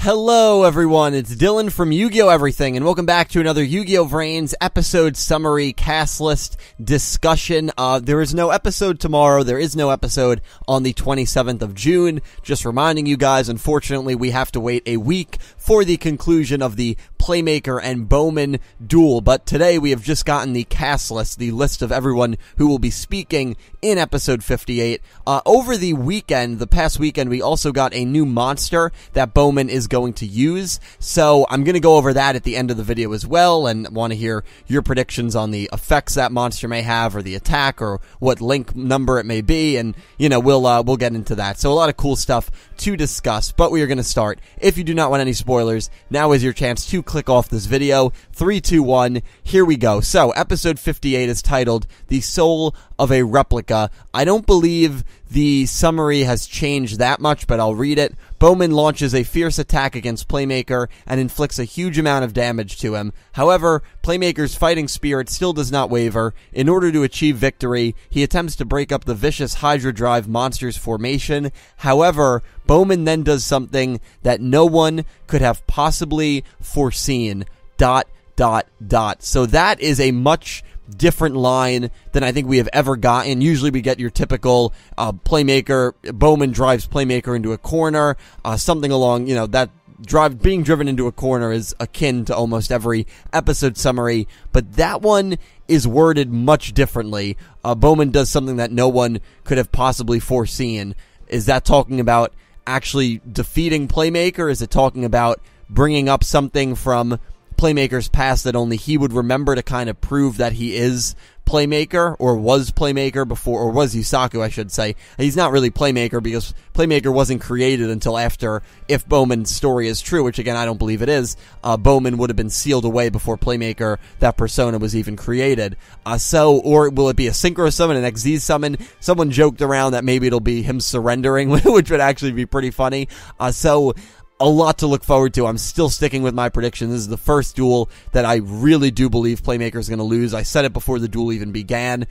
Hello everyone, it's Dylan from Yugioh Everything, and welcome back to another Yu-Gi-Oh! VRains episode summary cast list discussion. There is no episode tomorrow, there is no episode on the 27th of June. Just reminding you guys, unfortunately we have to wait a week for the conclusion of the Playmaker and Bowman duel, but today we have just gotten the cast list, the list of everyone who will be speaking in episode 58. Over the weekend, the past weekend, we also got a new monster that Bowman is going to use, so I'm going to go over that at the end of the video as well, and want to hear your predictions on the effects that monster may have, or the attack, or what link number it may be, and, you know, we'll get into that. So a lot of cool stuff to discuss, but we are going to start. If you do not want any spoilers, now is your chance to click off this video. 3, 2, 1, here we go. So, episode 58 is titled, The Soul of a Replica. I don't believe the summary has changed that much, but I'll read it. Bowman launches a fierce attack against Playmaker and inflicts a huge amount of damage to him. However, Playmaker's fighting spirit still does not waver. In order to achieve victory, he attempts to break up the vicious Hydra Drive monster's formation. However, Bowman then does something that no one could have possibly foreseen. ... So that is a much different line than I think we have ever gotten. Usually we get your typical Playmaker, Bowman drives Playmaker into a corner, something along, you know, that being driven into a corner is akin to almost every episode summary, but that one is worded much differently. Bowman does something that no one could have possibly foreseen. Is that talking about actually defeating Playmaker? Is it talking about bringing up something from Playmaker's past that only he would remember to kind of prove that he is Playmaker, or was Playmaker before, or was Yusaku, I should say. He's not really Playmaker because Playmaker wasn't created until after, if Bowman's story is true, which again I don't believe it is. Bowman would have been sealed away before Playmaker, that persona, was even created. Or will it be a Synchro summon, an XZ summon? Someone joked around that maybe it'll be him surrendering, which would actually be pretty funny. A lot to look forward to. I'm still sticking with my prediction. This is the first duel that I really do believe Playmaker is going to lose. I said it before the duel even began.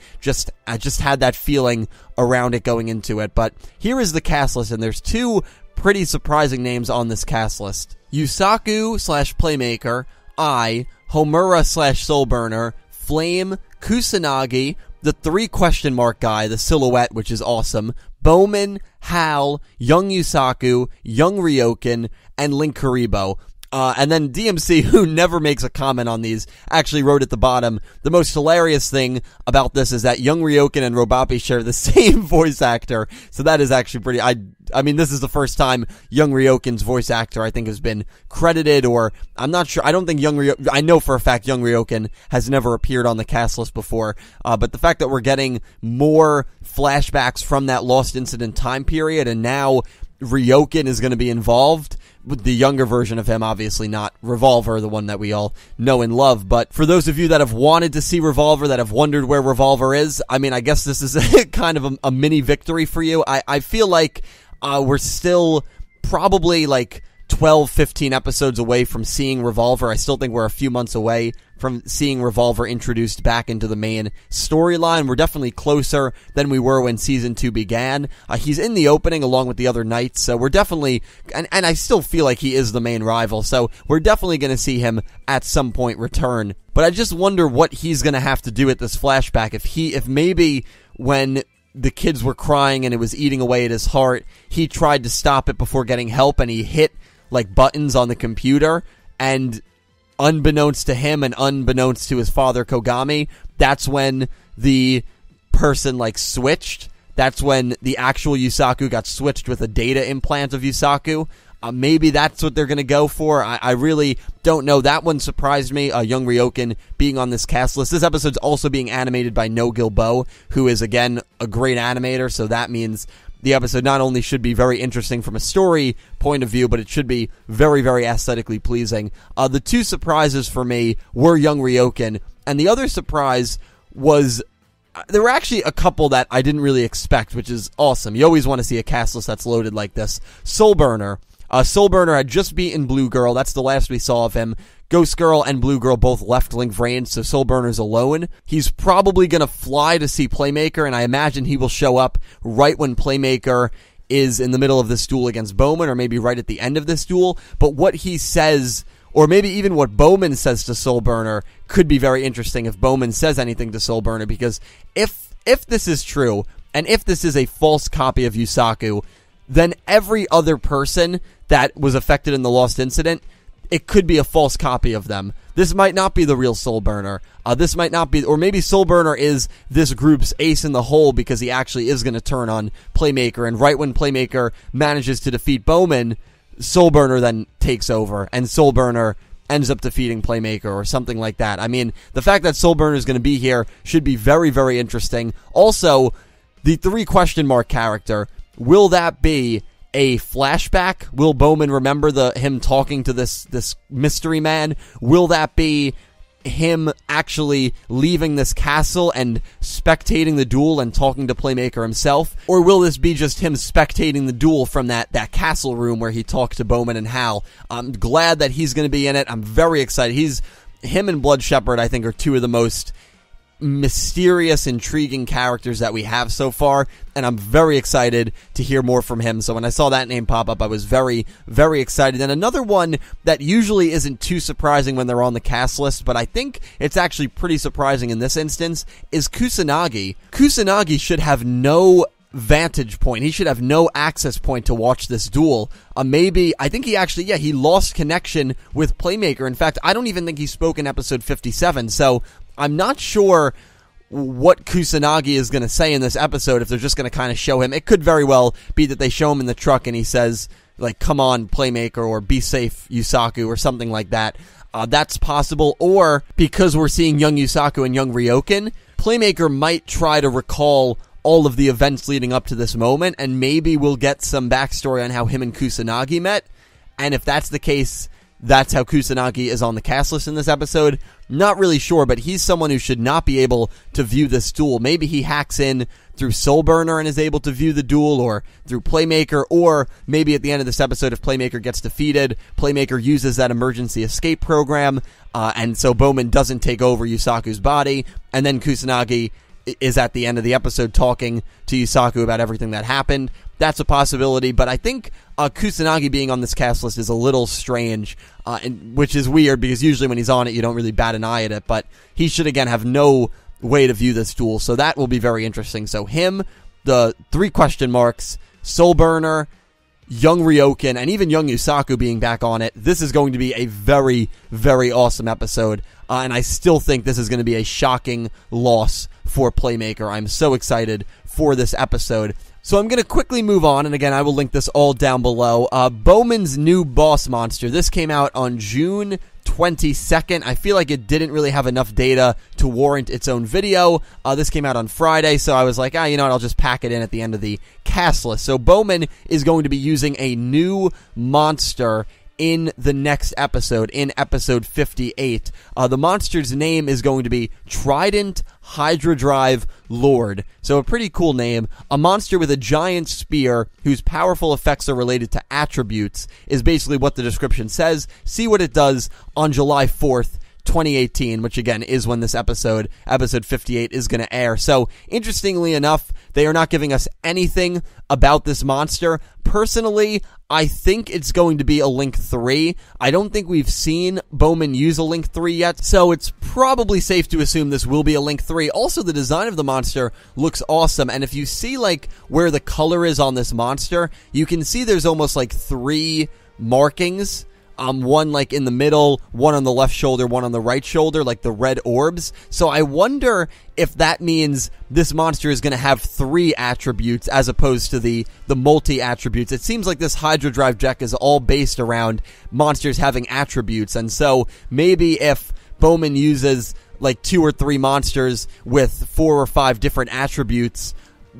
I just had that feeling around it going into it. But here is the cast list, and there's two pretty surprising names on this cast list. Yusaku / Playmaker, Homura / Soulburner, Flame, Kusanagi, the 3 question mark guy, the silhouette, which is awesome, Bowman, Hal, Young Yusaku, Young Ryoken, and Link Karibo. And then DMC, who never makes a comment on these, actually wrote at the bottom, the most hilarious thing about this is that Young Ryoken and Robapi share the same voice actor. So that is actually pretty, I mean, this is the first time Young Ryoken's voice actor, I think, has been credited, or I'm not sure. I don't think I know for a fact Young Ryoken has never appeared on the cast list before. But the fact that we're getting more flashbacks from that Lost Incident time period, and now Ryoken is going to be involved with the younger version of him, obviously not Revolver, the one that we all know and love. But for those of you that have wanted to see Revolver, that have wondered where Revolver is, I mean, I guess this is kind of a mini victory for you. I feel like we're still probably like 12, 15 episodes away from seeing Revolver. I still think we're a few months away from seeing Revolver introduced back into the main storyline. We're definitely closer than we were when Season 2 began. He's in the opening along with the other knights, so we're definitely, and I still feel like he is the main rival, so we're definitely going to see him at some point return. But I just wonder what he's going to have to do at this flashback. If maybe when the kids were crying and it was eating away at his heart, he tried to stop it before getting help, and he hit like buttons on the computer, and unbeknownst to him and unbeknownst to his father Kogami, that's when the person like switched. That's when the actual Yusaku got switched with a data implant of Yusaku. Maybe that's what they're going to go for. I really don't know. That one surprised me, Young Ryoken being on this cast list. This episode's also being animated by No Gilbo, who is, again, a great animator, so that means the episode not only should be very interesting from a story point of view, but it should be very, very aesthetically pleasing. The two surprises for me were Young Ryoken, and the other surprise was, there were actually a couple that I didn't really expect, which is awesome. You always want to see a cast list that's loaded like this. Soulburner. Soulburner had just beaten Blue Girl. That's the last we saw of him. Ghost Girl and Blue Girl both left Link VRains, so Soulburner's alone. He's probably going to fly to see Playmaker, and I imagine he will show up right when Playmaker is in the middle of this duel against Bowman, or maybe right at the end of this duel, but what he says, or maybe even what Bowman says to Soulburner, could be very interesting if Bowman says anything to Soulburner, because if this is true, and if this is a false copy of Yusaku, then every other person that was affected in the Lost Incident, it could be a false copy of them. This might not be the real Soulburner. This might not be, or maybe Soulburner is this group's ace in the hole because he actually is going to turn on Playmaker, and right when Playmaker manages to defeat Bowman, Soulburner then takes over, and Soulburner ends up defeating Playmaker or something like that. I mean, the fact that Soulburner is going to be here should be very, very interesting. Also, the 3 question mark character, will that be a flashback? Will Bowman remember him talking to this mystery man? Will that be him actually leaving this castle and spectating the duel and talking to Playmaker himself? Or will this be just him spectating the duel from that castle room where he talked to Bowman and Hal? I'm glad that he's going to be in it. I'm very excited. Him and Blood Shepherd, I think, are 2 of the most mysterious, intriguing characters that we have so far, and I'm very excited to hear more from him. So when I saw that name pop up, I was very, very excited. And another one that usually isn't too surprising when they're on the cast list, but I think it's actually pretty surprising in this instance, is Kusanagi. Kusanagi should have no vantage point. He should have no access point to watch this duel. I think he actually, he lost connection with Playmaker. In fact, I don't even think he spoke in episode 57, so I'm not sure what Kusanagi is going to say in this episode, if they're just going to kind of show him. It could very well be that they show him in the truck and he says, like, come on, Playmaker, or be safe, Yusaku, or something like that. That's possible. Or, because we're seeing young Yusaku and young Ryoken, Playmaker might try to recall all of the events leading up to this moment, and maybe we'll get some backstory on how him and Kusanagi met. And if that's the case, that's how Kusanagi is on the cast list in this episode. Not really sure, but he's someone who should not be able to view this duel. Maybe he hacks in through Soulburner and is able to view the duel, or through Playmaker, or maybe at the end of this episode, if Playmaker gets defeated, Playmaker uses that emergency escape program, and so Bowman doesn't take over Yusaku's body, and then Kusanagi is at the end of the episode talking to Yusaku about everything that happened. That's a possibility, but I think Kusanagi being on this cast list is a little strange, which is weird, because usually when he's on it, you don't really bat an eye at it, but he should, again, have no way to view this duel, so that will be very interesting. So him, the 3 question marks, Soulburner, young Ryoken, and even young Yusaku being back on it, this is going to be a very, very awesome episode, and I still think this is going to be a shocking loss for Playmaker. I'm so excited for this episode. So I'm going to quickly move on, and again, I will link this all down below. Bowman's new boss monster. This came out on June 22nd. I feel like it didn't really have enough data to warrant its own video. This came out on Friday, so I was like, you know what, I'll just pack it in at the end of the cast list. So Bowman is going to be using a new monster in the next episode, in episode 58. The monster's name is going to be Trident Hydrodrive Lord. So a pretty cool name. A monster with a giant spear whose powerful effects are related to attributes is basically what the description says. See what it does on July 4th, 2018, which again is when this episode 58, is going to air. So, interestingly enough, they are not giving us anything about this monster. Personally, I think it's going to be a Link 3. I don't think we've seen Bowman use a Link 3 yet, so it's probably safe to assume this will be a Link 3. Also, the design of the monster looks awesome, and if you see, like, where the color is on this monster, you can see there's almost, like, 3 markings. One like in the middle, one on the left shoulder, one on the right shoulder, like the red orbs. So I wonder if that means this monster is going to have 3 attributes as opposed to the multi-attributes. It seems like this Hydrodrive deck is all based around monsters having attributes, and so maybe if Bowman uses like 2 or 3 monsters with 4 or 5 different attributes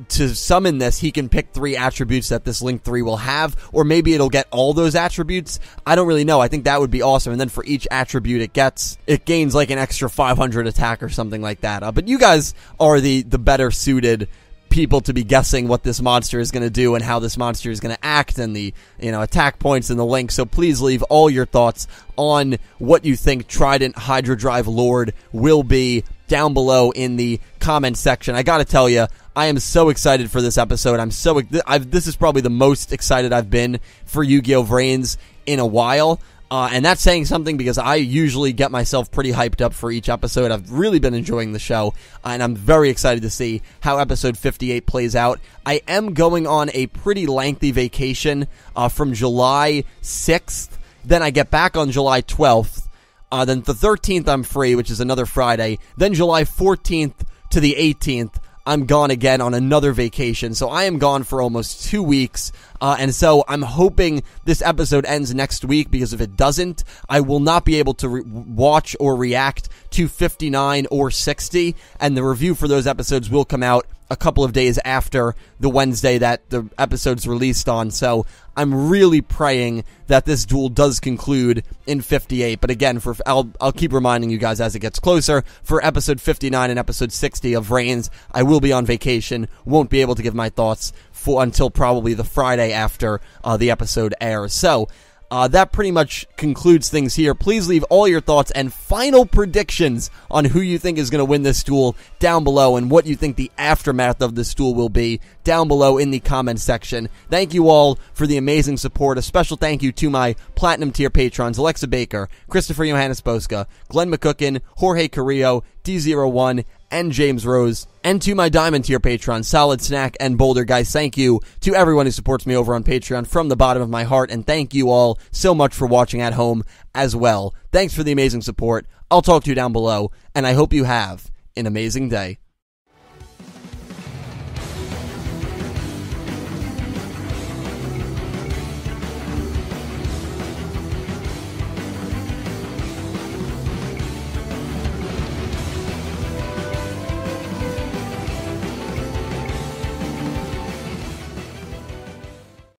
to summon this, he can pick 3 attributes that this Link 3 will have, or maybe it'll get all those attributes. I don't really know. I think that would be awesome, and then for each attribute it gains like an extra 500 attack or something like that. But you guys are the better suited people to be guessing what this monster is going to do and how this monster is going to act, and the attack points and the link. So please leave all your thoughts on what you think Trident Hydrodrive Lord will be down below in the comment section. I gotta tell you, I am so excited for this episode. This is probably the most excited I've been for Yu-Gi-Oh! VRains in a while. And that's saying something because I usually get myself pretty hyped up for each episode. I've really been enjoying the show, and I'm very excited to see how episode 58 plays out. I am going on a pretty lengthy vacation from July 6th. Then I get back on July 12th. Then the 13th I'm free, which is another Friday. Then July 14th to the 18th, I'm gone again on another vacation. So I am gone for almost 2 weeks. And so I'm hoping this episode ends next week, because if it doesn't, I will not be able to watch or react to 59 or 60. And the review for those episodes will come out a couple of days after the Wednesday that the episode's released on. So I'm really praying that this duel does conclude in 58. But again, I'll keep reminding you guys as it gets closer. For episode 59 and episode 60 of VRains, I will be on vacation. Won't be able to give my thoughts until probably the Friday after the episode airs. So that pretty much concludes things here. Please leave all your thoughts and final predictions on who you think is going to win this duel down below, and what you think the aftermath of this duel will be down below in the comment section. Thank you all for the amazing support. A special thank you to my Platinum tier patrons, Alexa Baker, Christopher Johannes Bouska, Glen McGookin, Jorge Carrillo, D01, and James Rose, and to my Diamond tier patrons, Soledsnak and bouldergeist. Thank you to everyone who supports me over on Patreon from the bottom of my heart, and thank you all so much for watching at home as well. Thanks for the amazing support. I'll talk to you down below, and I hope you have an amazing day.